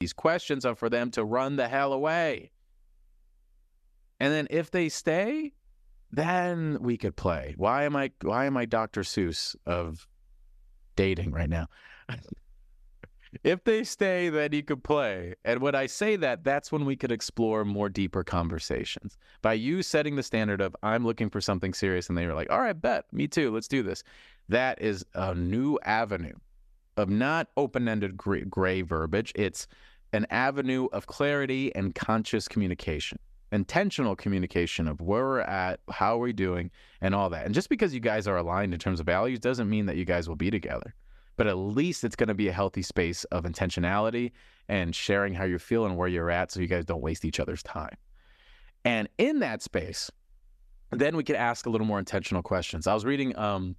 These questions are for them to run the hell away. And then if they stay, then we could play. Why am I Dr. Seuss of dating right now? If they stay, then you could play. And when I say that, that's when we could explore more deeper conversations. By you setting the standard of, I'm looking for something serious, and they're like, all right, bet, me too, let's do this. That is a new avenue of not open-ended gray verbiage. It's an avenue of clarity and conscious communication. Intentional communication of where we're at, how we're doing, and all that. And just because you guys are aligned in terms of values doesn't mean that you guys will be together. But at least it's going to be a healthy space of intentionality and sharing how you're feeling, where you're at, so you guys don't waste each other's time. And in that space, then we could ask a little more intentional questions. I was reading, I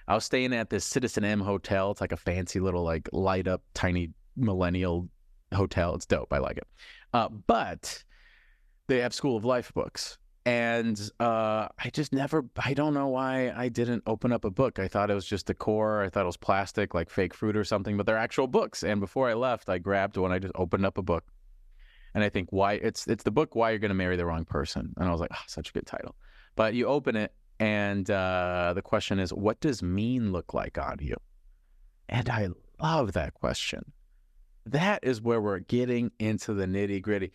was staying at this Citizen M hotel. It's like a fancy little, like, light up, tiny millennial hotel. It's dope. I like it. But they have School of Life books. And I don't know why I didn't open up a book. I thought it was just decor. I thought it was plastic, like fake fruit or something, but they're actual books. And before I left, I grabbed one. I just opened up a book. And I think it's the book, Why You're Going to Marry the Wrong Person. And I was like, oh, such a good title. But you open it, and the question is, what does mean look like on you? And I love that question. That is where we're getting into the nitty gritty.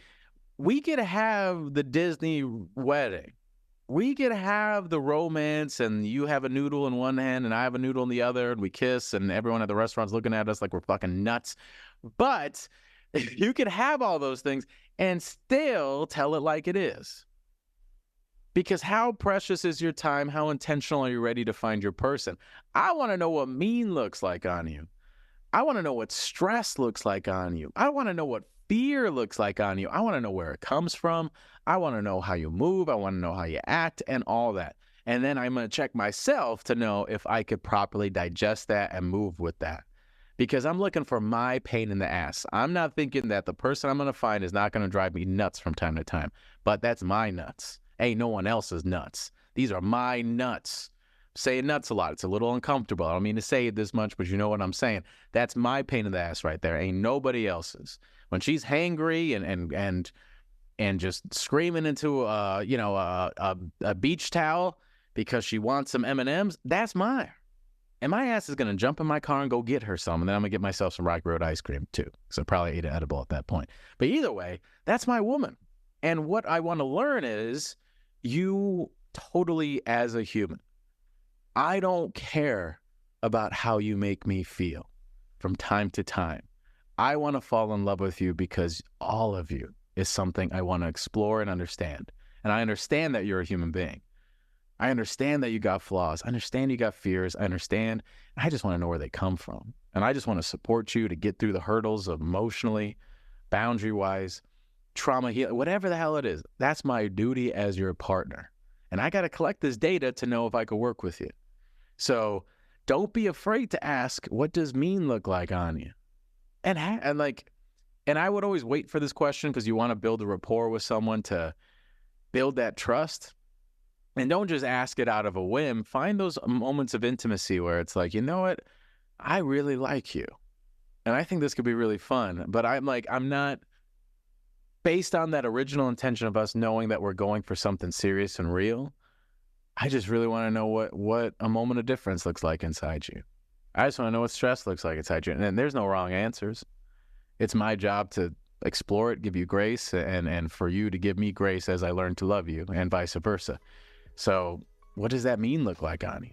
We could have the Disney wedding. We could have the romance, and you have a noodle in one hand and I have a noodle in the other, and we kiss, and everyone at the restaurant's looking at us like we're fucking nuts. But you could have all those things and still tell it like it is. Because how precious is your time? How intentional are you ready to find your person? I want to know what mean looks like on you. I want to know what stress looks like on you. I want to know what fear looks like on you. I want to know where it comes from. I want to know how you move. I want to know how you act and all that. And then I'm going to check myself to know if I could properly digest that and move with that. Because I'm looking for my pain in the ass. I'm not thinking that the person I'm going to find is not going to drive me nuts from time to time. But that's my nuts. Ain't no one else's nuts. These are my nuts. Saying nuts a lot. It's a little uncomfortable. I don't mean to say it this much, but you know what I'm saying. That's my pain in the ass right there. Ain't nobody else's. When she's hangry and just screaming into a beach towel because she wants some M&Ms, that's mine. And my ass is gonna jump in my car and go get her some, and then I'm gonna get myself some Rocky Road ice cream too, because I probably ate an edible at that point. But either way, that's my woman. And what I want to learn is you totally as a human. I don't care about how you make me feel from time to time. I want to fall in love with you because all of you is something I want to explore and understand. And I understand that you're a human being. I understand that you got flaws. I understand you got fears. I understand. I just want to know where they come from. And I just want to support you to get through the hurdles of emotionally, boundary-wise, trauma healing, whatever the hell it is. That's my duty as your partner. And I got to collect this data to know if I could work with you. So don't be afraid to ask, what does mean look like on you? And I would always wait for this question because you want to build a rapport with someone to build that trust. And don't just ask it out of a whim. Find those moments of intimacy where it's like, you know what? I really like you. And I think this could be really fun. But I'm not, based on that original intention of us knowing that we're going for something serious and real, I just really want to know what a moment of difference looks like inside you. I just want to know what stress looks like inside you. And there's no wrong answers. It's my job to explore it, give you grace, and for you to give me grace as I learn to love you, and vice versa. So what does that mean look like on you?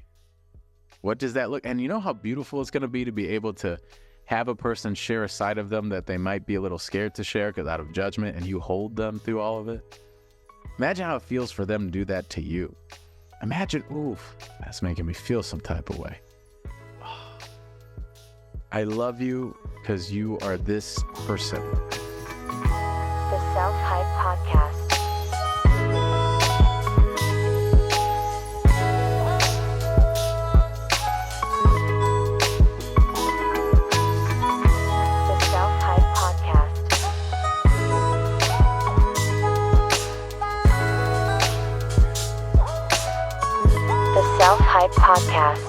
What does that look? And you know how beautiful it's going to be able to have a person share a side of them that they might be a little scared to share because out of judgment, and you hold them through all of it? Imagine how it feels for them to do that to you. Imagine, oof, that's making me feel some type of way. I love you because you are this person. The Self-Hype Podcast. The Self-Hype Podcast. The Self-Hype Podcast.